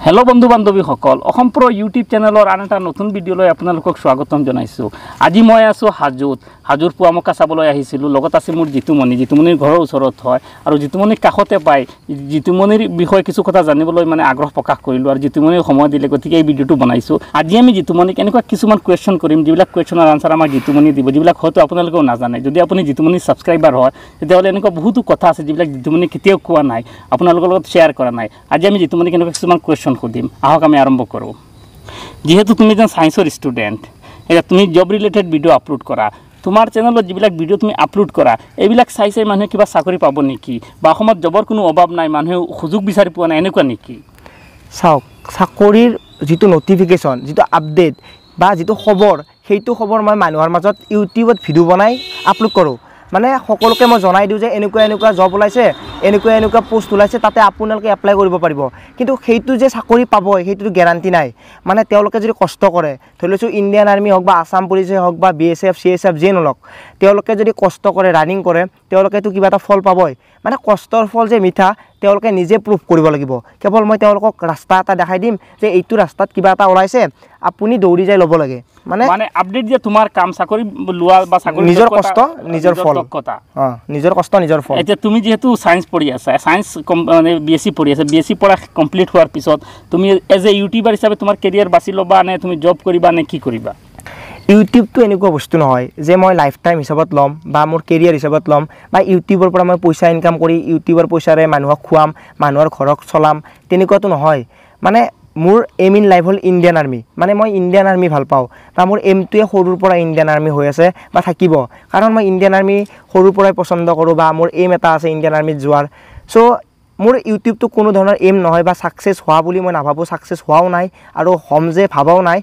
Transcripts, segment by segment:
Hello बंधु बान्धवीসকল অসমপ্ৰ YouTube চেনেলৰ আন এটা নতুন ভিডিঅ'লৈ আপোনালোকক স্বাগতম জনাইছোঁ। আজি মই আছোঁ হাজোৰ পুৱামকা চাবলৈ আহিছিলোঁ। লগত আছে মোৰ জিতুমণিৰ ঘৰৰ ওচৰত হয় আৰু জিতুমণিৰ কাষতে পাই জিতুমণিৰ বিষয়ে কিছু কথা জানিবলৈ মানে আগ্ৰহ প্ৰকাশ কৰিলোঁ আৰু জিতুমণিৰ সময় দিলে গতিকে এই ভিডিঅ'টো বনাইছোঁ। আজি আমি জিতুমণিক এনেকুৱা কিছুমান কুৱেশ্যন কৰিম যিবিলাক কুৱেশ্যনৰ আনসাৰ আমাক জিতুমণি দিব, যিবিলাক হয়তো আপোনালোকেও নাজানে। যদি আপুনি জিতুমণিৰ ছাবস্ক্ৰাইবাৰ হয় তেতিয়াহ'লে এনেকুৱা বহুতো কথা আছে যিবিলাক জিতুমণি কেতিয়াও কোৱা নাই, আপোনালোকৰ লগত শ্বেয়াৰ কৰা নাই। আজি আমি জিতুমণিক এনেকুৱা কিছুমান কুৱেশ্যন সুধিম। আহক আমি আৰম্ভ কৰোঁ। যিহেতু তুমি এজন সায়েন্সৰ ষ্টুডেণ্ট, এতিয়া তুমি জব ৰিলেটেড ভিডিঅ' আপলোড কৰা, তোমাৰ চেনেলত যিবিলাক ভিডিঅ' তুমি আপলোড কৰা এইবিলাক চাই মানুহে কিবা চাকৰি পাব নেকি, বা অসমত জবৰ কোনো অভাৱ নাই, মানুহে সুযোগ বিচাৰি পোৱা নাই, এনেকুৱা নেকি? চাওক, চাকৰিৰ যিটো নটিফিকেশ্যন, যিটো আপডেট বা যিটো খবৰ, সেইটো খবৰ মই মানুহৰ মাজত ইউটিউবত ভিডিঅ' বনাই আপলোড কৰোঁ। মানে সকলোকে মই জনাই দিওঁ যে এনেকুৱা জব ওলাইছে, এনেকুৱা পোষ্ট ওলাইছে, তাতে আপোনালোকে এপ্লাই কৰিব পাৰিব। কিন্তু সেইটো যে চাকৰি পাব সেইটোতো গেৰাণ্টি নাই। মানে তেওঁলোকে যদি কষ্ট কৰে, ধৰি লৈছোঁ ইণ্ডিয়ান আৰ্মি হওক বা আছাম পুলিচে হওক বা BSF CSF যিয়ে নলওক, তেওঁলোকে যদি কষ্ট কৰে, ৰানিং কৰে, তেওঁলোকেতো কিবা এটা ফল পাবই। মানে কষ্টৰ ফল যে মিঠা তেওঁলোকে নিজে প্ৰুভ কৰিব লাগিব। কেৱল মই তেওঁলোকক ৰাস্তা এটা দেখাই দিম যে এইটো ৰাস্তাত কিবা এটা ওলাইছে, আপুনি দৌৰি যাই ল'ব লাগে। মানে আপডেট যে তোমাৰ কাম চাকৰি লোৱা বা চাকৰি নিজৰ কষ্ট নিজৰ ফল, নিজৰ কষ্ট নিজৰ ফল। এতিয়া তুমি যিহেতু সায়েন্স পঢ়ি আছা, সায়েন্স মানে BSc পঢ়ি আছা, BSc পঢ়া কমপ্লিট হোৱাৰ পিছত তুমি এজ এ ইউটিউবাৰ হিচাপে তোমাৰ কেৰিয়াৰ বাছি ল'বা নে তুমি জব কৰিবা নে কি কৰিবা? ইউটিউবটো এনেকুৱা বস্তু নহয় যে মই লাইফ টাইম হিচাপত ল'ম বা মোৰ কেৰিয়াৰ হিচাপত ল'ম বা ইউটিউবৰ পৰা মই পইচা ইনকাম কৰি ইউটিউবৰ পইচাৰে মানুহক খুৱাম, মানুহৰ ঘৰক চলাম, তেনেকুৱাটো নহয়। মানে মোৰ এম ইন লাইফ হ'ল ইণ্ডিয়ান আৰ্মি। মানে মই ইণ্ডিয়ান আৰ্মি ভাল পাওঁ বা মোৰ এমটোৱে সৰুৰ পৰা ইণ্ডিয়ান আৰ্মি হৈ আছে বা থাকিব, কাৰণ মই ইণ্ডিয়ান আৰ্মি সৰুৰ পৰাই পচন্দ কৰোঁ বা মোৰ এম এটা আছে ইণ্ডিয়ান আৰ্মিত যোৱাৰ। চ' মোৰ ইউটিউবটো কোনো ধৰণৰ এম নহয় বা ছাকচেছ হোৱা বুলি মই নাভাবোঁ, ছাকচেছ হোৱাও নাই আৰু হ'ম যে ভাবাও নাই।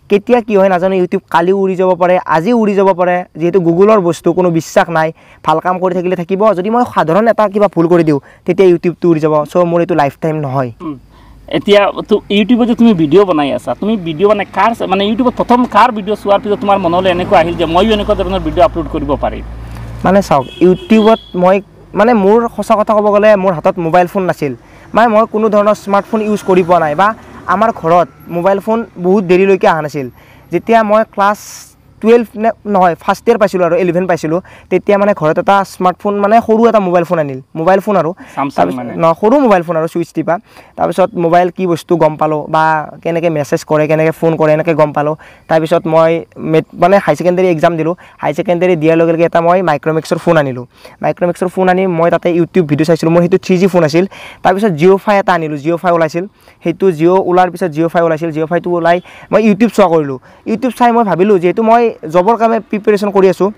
কেতিয়া কি হয় নাজানো, ইউটিউব কালিও উৰি যাব পাৰে, আজিও উৰি যাব পাৰে। যিহেতু গুগলৰ বস্তু, কোনো বিশ্বাস নাই। ভাল কাম কৰি থাকিলে থাকিব, যদি মই সাধাৰণ এটা কিবা ভুল কৰি দিওঁ তেতিয়া ইউটিউবটো উৰি যাব। চ' মোৰ এইটো লাইফ টাইম নহয়। এতিয়া ইউটিউবত যে তুমি ভিডিঅ' বনাই আছা, তুমি ভিডিঅ' মানে কাৰ মানে ইউটিউবত প্ৰথম কাৰ ভিডিঅ' চোৱাৰ পিছত তোমাৰ মনলৈ এনেকুৱা আহিল যে ময়ো এনেকুৱা ধৰণৰ ভিডিঅ' আপলোড কৰিব পাৰিম? মানে চাওক, ইউটিউবত মই মানে মোৰ সঁচা কথা ক'ব গ'লে মোৰ হাতত মোবাইল ফোন নাছিল। মানে মই কোনো ধৰণৰ স্মাৰ্টফোন ইউজ কৰি পোৱা নাই বা আমাৰ ঘৰত মোবাইল ফোন বহুত দেৰিলৈকে অহা নাছিল। যেতিয়া মই ক্লাছ 12 নহয় ফাৰ্ষ্ট ইয়েৰ পাইছিলোঁ আৰু 11 পাইছিলোঁ, তেতিয়া মানে ঘৰত এটা স্মাৰ্টফোন মানে সৰু এটা মোবাইল ফোন আনিল। মোবাইল ফোন আৰু সৰু মোবাইল ফোন আৰু ছুইচ টিপা। তাৰপিছত মোবাইল কি বস্তু গম পালোঁ বা কেনেকৈ মেছেজ কৰে, কেনেকৈ ফোন কৰে, এনেকৈ গম পালোঁ। তাৰপিছত মই মানে হাই ছেকেণ্ডেৰী এক্সাম দিলোঁ। হাই ছেকেণ্ডেৰী দিয়াৰ লগে লগে এটা মই মাইক্ৰ'মেক্সৰ ফোন আনিলোঁ। মাইক্ৰ'মেক্সৰ ফোন আনি মই তাতে ইউটিউব ভিডিঅ' চাইছিলোঁ। মোৰ সেইটো 3G ফোন আছিল। তাৰপিছত জিঅ' 5 এটা আনিলোঁ। জিঅ' 5 ওলাইছিল, সেইটো জিঅ' ওলাৰ পিছত জিঅ' 5 ওলাইছিল। জিঅ' 5টো ওলাই মই ইউটিউব চোৱা কৰিলোঁ। ইউটিউব চাই মই ভাবিলোঁ যিহেতু মই জবৰ কাৰণে প্ৰিপেৰেশ্যন কৰি আছোঁ,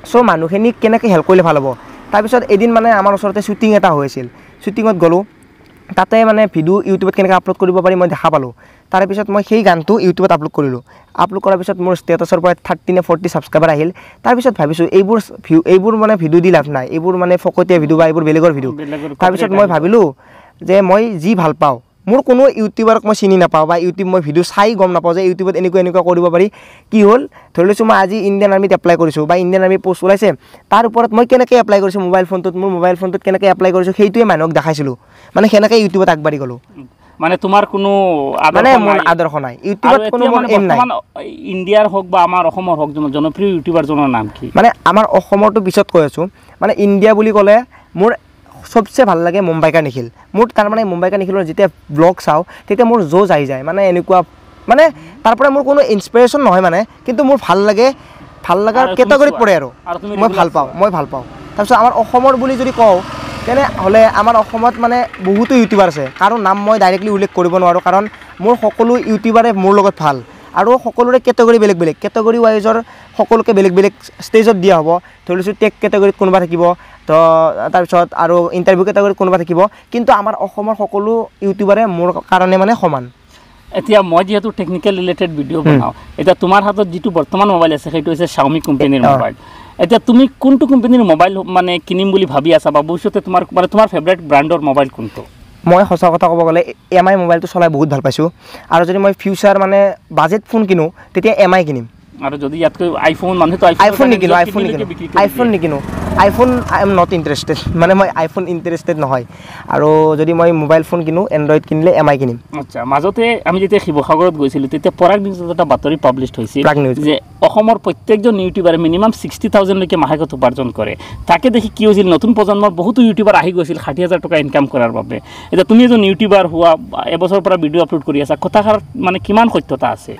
চ' মানুহখিনিক কেনেকৈ হেল্প কৰিলে ভাল হ'ব। তাৰপিছত এদিন মানে আমাৰ ওচৰতে শ্বুটিং এটা হৈছিল, শ্বুটিঙত গ'লোঁ। তাতে মানে ভিডিঅ' ইউটিউবত কেনেকৈ আপলোড কৰিব পাৰি মই দেখা পালোঁ। তাৰপিছত মই সেই গানটো ইউটিউবত আপলোড কৰিলোঁ। আপলোড কৰাৰ পিছত মোৰ ষ্টেটাছৰ পৰা 30 নে 40 ছাবস্ক্ৰাইবাৰ আহিল। তাৰপিছত ভাবিছোঁ এইবোৰ মানে ভিডিঅ' দি লাভ নাই, এইবোৰ মানে ফকতীয়া ভিডিঅ' বা এইবোৰ বেলেগৰ ভিডিঅ'। তাৰপিছত মই ভাবিলোঁ যে মই যি ভাল পাওঁ, মোৰ কোনো ইউটিউবাৰক মই চিনি নাপাওঁ বা ইউটিউব মই ভিডিঅ' চাই গম নাপাওঁ যে ইউটিউবত এনেকুৱা কৰিব পাৰি। কি হ'ল, ধৰি লৈছোঁ মই আজি ইণ্ডিয়ান আৰ্মিত এপ্লাই কৰিছোঁ বা ইণ্ডিয়ান আৰ্মি পষ্ট ওলাইছে, তাৰ ওপৰত মই কেনেকৈ এপ্লাই কৰিছোঁ মোবাইল ফোনটোত, মোৰ মোবাইল ফোনটোত কেনেকৈ এপ্লাই কৰিছোঁ সেইটোৱে মানুহক দেখাইছিলোঁ। মানে সেনেকৈ ইউটিউবত আগবাঢ়ি গ'লোঁ। মানে তোমাৰ কোনো মানে মোৰ আদৰ্শ নাই, ইউটিউবত কোনো মোৰ এম নাই। ইণ্ডিয়াৰ হওক বা আমাৰ অসমৰ হওক জনপ্ৰিয় ইউটিউবাৰজনৰ নাম কি? মানে আমাৰ অসমৰটো পিছত কৈ আছোঁ। মানে ইণ্ডিয়া বুলি ক'লে মোৰ সবচে ভাল লাগে মুম্বাইকাৰ নিখিল। মোৰ তাৰমানে মুম্বাইকাৰ নিখিলৰ যেতিয়া ব্লগ চাওঁ তেতিয়া মোৰ জোজ আহি যায়। মানে এনেকুৱা মানে তাৰ পৰা মোৰ কোনো ইনস্পিৰেশ্যন নহয় মানে, কিন্তু মোৰ ভাল লাগে, ভাল লগাৰ কেটেগৰীত পৰে আৰু মই ভাল পাওঁ। তাৰপিছত আমাৰ অসমৰ বুলি যদি কওঁ তেনেহ'লে আমাৰ অসমত মানে বহুতো ইউটিউবাৰ আছে, কাৰো নাম মই ডাইৰেক্টলি উল্লেখ কৰিব নোৱাৰোঁ, কাৰণ মোৰ সকলো ইউটিউবাৰে মোৰ লগত ভাল আৰু সকলোৰে কেটেগৰী বেলেগ বেলেগ, কেটেগৰী ৱাইজৰ সকলোকে বেলেগ বেলেগ ষ্টেজত দিয়া হ'ব। ধৰি লৈছোঁ টেক কেটেগৰীত কোনোবা থাকিব, তো তাৰপিছত আৰু ইণ্টাৰভিউ কেটেগৰীত কোনোবা থাকিব, কিন্তু আমাৰ অসমৰ সকলো ইউটিউবাৰে মোৰ কাৰণে মানে সমান। এতিয়া মই যিহেতু টেকনিকেল ৰিলেটেড ভিডিঅ' বনাওঁ, এতিয়া তোমাৰ হাতত যিটো বৰ্তমান মোবাইল আছে সেইটো হৈছে Xiaomi কোম্পানীৰ মোবাইল। এতিয়া তুমি কোনটো কোম্পানীৰ মোবাইল মানে কিনিম বুলি ভাবি আছা বা ভৱিষ্যতে তোমাৰ ফেভৰেট ব্ৰেণ্ডৰ মোবাইল কোনটো? মই সঁচা কথা ক'ব গ'লে MI মোবাইলটো চলাই বহুত ভাল পাইছোঁ, আৰু যদি মই ফিউচাৰ মানে বাজেট ফোন কিনো তেতিয়া MI কিনিম। আৰু যদি ইয়াতকৈ আইফোন মানুহেতো আইফোন নিকিনো আইফোন নিকিনো iPhone I am not interested মানে মই আইফোন ইণ্টাৰেষ্টেড নহয় আৰু যদি মই মোবাইল ফোন কিনো এণ্ড্ৰইড কিনিলে MI কিনিম আচ্ছা মাজতে আমি যেতিয়া শিৱসাগৰত গৈছিলোঁ তেতিয়া পৰাগ নিউজত এটা বাতৰি পাব্লিছ হৈছিল যে অসমৰ প্ৰত্যেকজন ইউটিউবাৰে মিনিমাম 60,000 লৈকে মাহেকত উপাৰ্জন কৰে তাকে দেখি কি হৈছিল নতুন প্ৰজন্মৰ বহুতো ইউটিউবাৰ আহি গৈছিল 60,000 টকা ইনকাম কৰাৰ বাবে এতিয়া তুমি এজন ইউটিউবাৰ হোৱা এবছৰৰ পৰা ভিডিঅ' আপলোড কৰি আছা কথাষাৰ মানে কিমান সত্যতা আছে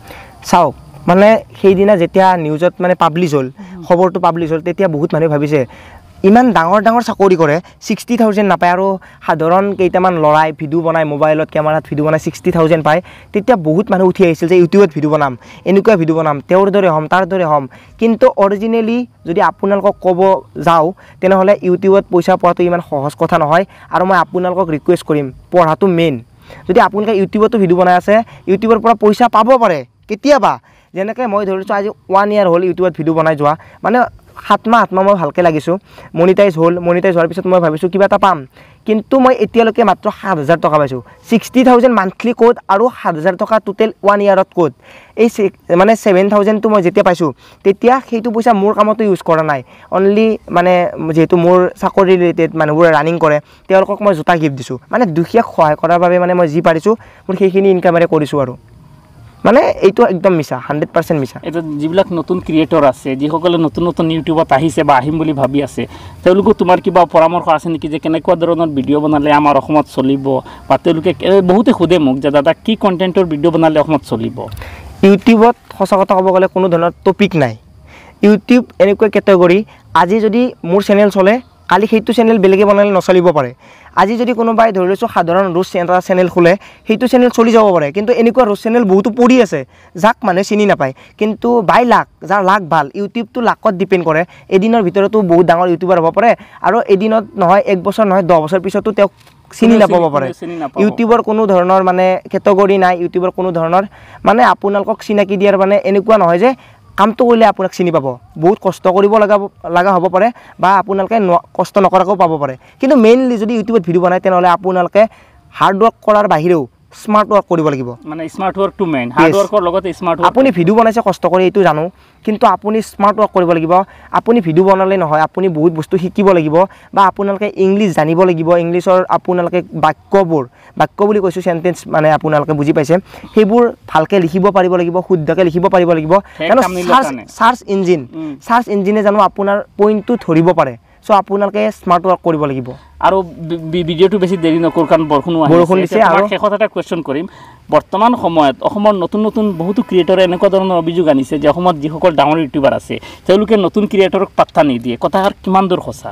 চাওক মানে সেইদিনা যেতিয়া নিউজত মানে পাব্লিছ হ'ল খবৰটো পাব্লিছ হ'ল তেতিয়া বহুত মানুহে ভাবিছে ইমান ডাঙৰ ডাঙৰ চাকৰি কৰে 60,000 নাপায় আৰু সাধাৰণ কেইটামান লৰাই ভিডিঅ' বনাই মোবাইলত কেমেৰাত ভিডিঅ' বনাই 60,000 পায় তেতিয়া বহুত মানুহ উঠি আহিছিল যে ইউটিউবত ভিডিঅ' বনাম এনেকুৱা ভিডিঅ' বনাম তেওঁৰ দৰে হ'ম তাৰ দৰে হ'ম কিন্তু অৰিজিনেলি যদি আপোনালোকক ক'ব যাওঁ তেনেহ'লে ইউটিউবত পইচা পোৱাটো ইমান সহজ কথা নহয় আৰু মই আপোনালোকক ৰিকুৱেষ্ট কৰিম পঢ়াটো মেইন যদি আপোনালোকে ইউটিউবতো ভিডিঅ' বনাই আছে ইউটিউবৰ পৰা পইচা পাব পাৰে কেতিয়াবা যেনেকৈ মই ধৰিছোঁ আজি 1 year হ'ল ইউটিউবত ভিডিঅ' বনাই যোৱা মানে 7 মাহ মই ভালকৈ লাগিছোঁ মনিটাইজ হোৱাৰ পিছত মই ভাবিছোঁ কিবা এটা পাম কিন্তু মই এতিয়ালৈকে মাত্ৰ 7,000 টকা পাইছোঁ 60,000 মান্থলি ক'ত আৰু 7,000 টকা টোটেল 1 yearত ক'ত এই মানে 7,000টো মই যেতিয়া পাইছোঁ তেতিয়া সেইটো পইচা মোৰ কামতো ইউজ কৰা নাই অনলি মানে যিহেতু মোৰ চাকৰি ৰিলেটেড মানুহবোৰে ৰানিং কৰে তেওঁলোকক মই জোতা গিফ্ট দিছোঁ মানে দুখীয়াক সহায় কৰাৰ বাবে মানে মই যি পাৰিছোঁ মোৰ সেইখিনি ইনকামেৰে কৰিছোঁ আৰু মানে এইটো একদম মিছা 100% মিছা এটা যিবিলাক নতুন ক্ৰিয়েটৰ আছে যিসকলে নতুন নতুন ইউটিউবত আহিছে বা আহিম বুলি ভাবি আছে তেওঁলোকৰ তোমাৰ কিবা পৰামৰ্শ আছে নেকি যে কেনেকুৱা ধৰণৰ ভিডিঅ' বনালে আমাৰ অসমত চলিব বা তেওঁলোকে বহুতে সোধে মোক যে দাদা কি কণ্টেণ্টৰ ভিডিঅ' বনালে অসমত চলিব ইউটিউবত সঁচা কথা ক'ব গ'লে কোনো ধৰণৰ টপিক নাই ইউটিউব এনেকুৱা কেটেগৰী আজি যদি মোৰ চেনেল চলে কালি সেইটো চেনেল বেলেগে বনালে নচলিব পাৰে আজি যদি কোনোবাই ধৰি লৈছোঁ সাধাৰণ ৰোজ চেনেল খোলে সেইটো চেনেল চলি যাব পাৰে কিন্তু এনেকুৱা ৰোজ চেনেল বহুতো পৰি আছে যাক মানুহে চিনি নাপায় কিন্তু বাই লাখ যাৰ লাখ ভাল ইউটিউবটো লাখত ডিপেণ্ড কৰে এদিনৰ ভিতৰতো বহুত ডাঙৰ ইউটিউবাৰ হ'ব পাৰে আৰু এদিনত নহয় 1 বছৰ নহয় 10 বছৰ পিছতো তেওঁক চিনি নাপাব পাৰে ইউটিউবৰ কোনো ধৰণৰ মানে কেটেগৰী নাই ইউটিউবৰ কোনো ধৰণৰ মানে আপোনালোকক চিনাকি দিয়াৰ মানে এনেকুৱা নহয় যে কামটো কৰিলে আপোনাক চিনি পাব বহুত কষ্ট কৰিব লগা হ'ব পাৰে বা আপোনালোকে কষ্ট নকৰাকৈও পাব পাৰে কিন্তু মেইনলি যদি ইউটিউবত ভিডিঅ' বনায় তেনেহ'লে আপোনালোকে হাৰ্ড ৱৰ্ক কৰাৰ বাহিৰেও স্মাৰ্ট ৱৰ্ক কৰিব লাগিব মানে স্মাৰ্ট ৱৰ্কটো মেইন হাৰ্ড ৱৰ্কৰ লগতে স্মাৰ্ট ৱৰ্ক আপুনি ভিডিঅ' বনাইছে কষ্ট কৰি এইটো জানো কিন্তু আপুনি স্মাৰ্ট ৱৰ্ক কৰিব লাগিব আপুনি ভিডিঅ' বনালে নহয় আপুনি বহুত বস্তু শিকিব লাগিব বা আপোনালোকে ইংলিছ জানিব লাগিব ইংলিছৰ আপোনালোকে বাক্য বুলি কৈছোঁ সেন্টেন্স মানে আপোনালোকে বুজি পাইছে সেইবোৰ ভালকৈ লিখিব পাৰিব লাগিব শুদ্ধকৈ লিখিব পাৰিব লাগিব কাৰণ চাৰ্চ ইঞ্জিনে জানো আপোনাৰ পইণ্টটো ধৰিব পাৰে সো আপোনালোকে স্মাৰ্ট ৱৰ্ক কৰিব লাগিব আৰু ভিডিঅ'টো বেছি দেৰি নকৰোঁ কাৰণ বৰষুণ দিছে আৰু শেষত এটা কুৱেশ্যন কৰিম বৰ্তমান সময়ত অসমৰ নতুন নতুন বহুতো ক্ৰিয়েটৰে এনেকুৱা ধৰণৰ অভিযোগ আনিছে যে অসমত যিসকল ডাঙৰ ইউটিউবাৰ আছে তেওঁলোকে নতুন ক্ৰিয়েটৰক পাত্তা নিদিয়ে কথাষাৰ কিমান দূৰ সঁচা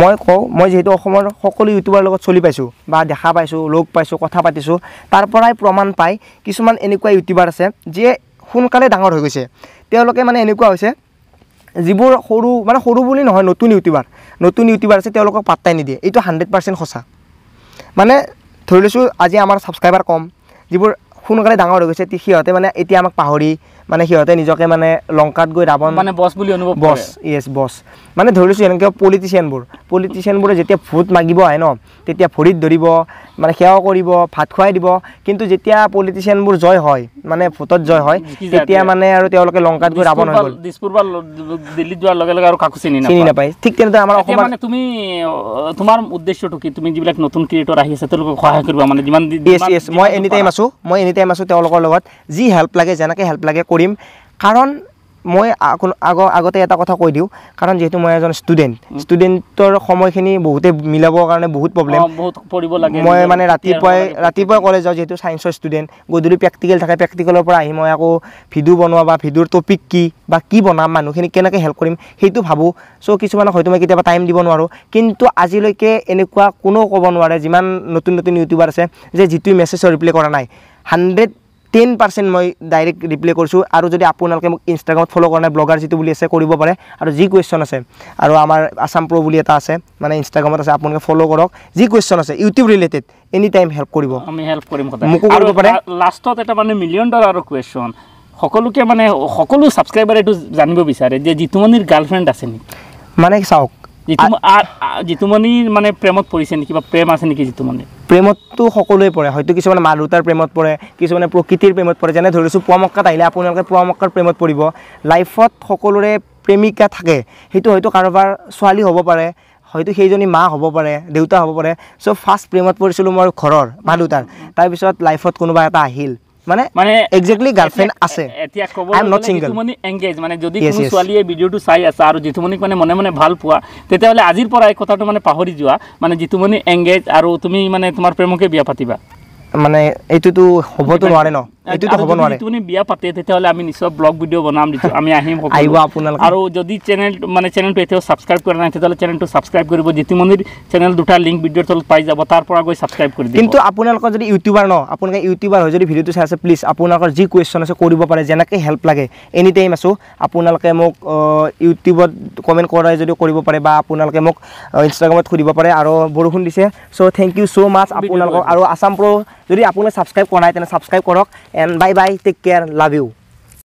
মই কওঁ মই যিহেতু অসমৰ সকলো ইউটিউবাৰৰ লগত চলি পাইছোঁ বা দেখা পাইছোঁ লগ পাইছোঁ কথা পাতিছোঁ তাৰ পৰাই প্ৰমাণ পাই কিছুমান এনেকুৱা ইউটিউবাৰ আছে যিয়ে সোনকালে ডাঙৰ হৈ গৈছে তেওঁলোকে মানে এনেকুৱা হৈছে যিবোৰ সৰু বুলি নহয় নতুন ইউটিউবাৰ আছে তেওঁলোকক পাত্তাই নিদিয়ে এইটো 100% সঁচা মানে ধৰি লৈছোঁ আজি আমাৰ ছাবস্ক্ৰাইবাৰ কম যিবোৰ সোনকালে ডাঙৰ হৈ গৈছে সিহঁতে মানে এতিয়া আমাক পাহৰি মানে সিহঁতে নিজকে মানে লংকাত গৈ ৰাৱণ মানে বছ বুলি অনুভৱ কৰে বছ মানে ধৰি লৈছোঁ এনেকৈ পলিটিচিয়ানবোৰে যেতিয়া ভোট মাগিব আহে ন তেতিয়া ভৰিত ধৰিব মানে সেৱা কৰিব ভাত খুৱাই দিব কিন্তু যেতিয়া পলিটিচিয়ানবোৰ জয় হয় মানে ভোটত জয় হয় তেতিয়া মানে আৰু তেওঁলোকে লংকাত গৈ ৰাৱণ হৈ গ'ল দিছপুৰ বা দিল্লীত যোৱাৰ লগে লগে আৰু কাকো চিনি নাপায় ঠিক তেনেদৰে আমাৰ অসমত মানে তুমি তোমাৰ উদ্দেশ্যটো কি তুমি যিবিলাক নতুন ক্ৰিয়েটৰ আহি আছে তেওঁলোকক সহায় কৰিবা মানে যিমান মই এনি টাইম আছোঁ তেওঁলোকৰ লগত যি হেল্প লাগে যেনেকৈ হেল্প লাগে কৰিম কাৰণ মই আগতে এটা কথা কৈ দিওঁ কাৰণ যিহেতু মই এজন ষ্টুডেণ্টৰ সময়খিনি বহুতে মিলাবৰ কাৰণে বহুত প্ৰব্লেম পঢ়িব লাগে মই মানে ৰাতিপুৱাই কলেজ যাওঁ যিহেতু ছায়েন্সৰ ষ্টুডেণ্ট গধূলি প্ৰেক্টিকেল থাকে প্ৰেক্টিকেলৰ পৰা আহি মই আকৌ ভিডিঅ' বনোৱা বা ভিডিঅ'ৰ টপিক কি বা কি বনাম মানুহখিনিক কেনেকৈ হেল্প কৰিম সেইটো ভাবোঁ চ' কিছুমানক হয়তো মই কেতিয়াবা টাইম দিব নোৱাৰোঁ কিন্তু আজিলৈকে এনেকুৱা কোনো ক'ব নোৱাৰে যিমান নতুন ইউটিউবাৰ আছে যে যিটো মেছেজৰ ৰিপ্লাই কৰা নাই 110% মই ডাইৰেক্ট ৰিপ্লাই কৰিছোঁ আৰু যদি আপোনালোকে মোক ইনষ্টাগ্ৰামত ফ'ল' কৰা নাই ব্লগাৰ যিটো বুলি আছে কৰিব পাৰে আৰু যি কুৱেশ্যন আছে আৰু আমাৰ আছাম প্ৰ' বুলি এটা আছে মানে ইনষ্টাগ্ৰামত আছে আপোনালোকে ফ'ল' কৰক যি কুৱেশ্যন আছে YouTube related any time help কৰিব আমি হেল্প কৰিম মোকো কৰিব পাৰে লাষ্টত এটা মানে $1 million কুৱেশ্যন সকলোকে মানে সকলো ছাবস্ক্ৰাইবাৰে এইটো জানিব বিচাৰে যে জিতুমণিৰ গাৰ্লফ্ৰেণ্ড আছে নেকি মানে চাওক জিতুমণিৰ মানে প্ৰেমত পৰিছে নেকি বা প্ৰেম আছে নেকি জিতুমণিৰ প্ৰেমততো সকলোৱে পৰে হয়তো কিছুমানে মা দেউতাৰ প্ৰেমত পৰে কিছুমানে প্ৰকৃতিৰ প্ৰেমত পৰে যেনে ধৰিছোঁ পুৱামক্কাত আহিলে আপোনালোকে পুৱামক্কাৰ প্ৰেমত পৰিব লাইফত সকলোৰে প্ৰেমিকা থাকে সেইটো হয়তো কাৰোবাৰ ছোৱালী হ'ব পাৰে হয়তো সেইজনী মা হ'ব পাৰে দেউতা হ'ব পাৰে চ' ফাৰ্ষ্ট প্ৰেমত পৰিছিলোঁ মই ঘৰৰ মা দেউতাৰ তাৰপিছত লাইফত কোনোবা এটা আহিল মানে এক্সেক্টলি গাৰ্লফ্ৰেণ্ড আছে এতিয়া ক'ব আই am not single Jitumoni engage মানে যদি কোনো ছোৱালীয়ে ভিডিঅ'টো চাই আছে আৰু জিতুমণিক মানে মনে মনে ভাল পোৱা তেতিয়াহ'লে আজিৰ পৰা এই কথাটো মানে পাহৰি যোৱা মানে জিতুমণি এংগেজ আৰু তুমি মানে তোমাৰ প্ৰেমকে বিয়া পাতিবা মানে এইটোতো হ'বতো নোৱাৰে ন এইটোতো হ'ব নোৱাৰে জিতুমণি বিয়া পাতে তেতিয়াহ'লে আমি নিশ্চয় ব্লগ ভিডিঅ' বনাম আমি আহিম আহিব আপোনালোকে আৰু যদি চেনেলটো এতিয়াও ছাবস্ক্ৰাইব কৰা নাই তেতিয়াহ'লে চেনেলটো ছাবস্ক্ৰাইব কৰিব জিতুমণিৰ চেনেল দুটা লিংক ভিডিঅ'ৰ তলত পাই যাব তাৰ পৰা গৈ ছাবস্ক্ৰাইব কৰি দিব কিন্তু আপোনালোকৰ যদি ইউটিউবাৰ ন আপোনালোকে ইউটিউবাৰ হৈ যদি ভিডিঅ'টো চাই আছে প্লিজ আপোনালোকৰ যি কুৱেশ্যন আছে কৰিব পাৰে যেনেকৈ হেল্প লাগে এনি টাইম আছোঁ আপোনালোকে মোক ইউটিউবত কমেণ্ট কৰাই যদি কৰিব পাৰে বা আপোনালোকে মোক ইনষ্টাগ্ৰামত সুধিব পাৰে আৰু বৰষুণ দিছে চ' থেংক ইউ ছ' মাছ আপোনালোকক আৰু আছাম প্ৰ' যদি আপোনালোকে ছাবস্ক্ৰাইব কৰা নাই তেনে ছাবস্ক্ৰাইব কৰক and bye bye take care love you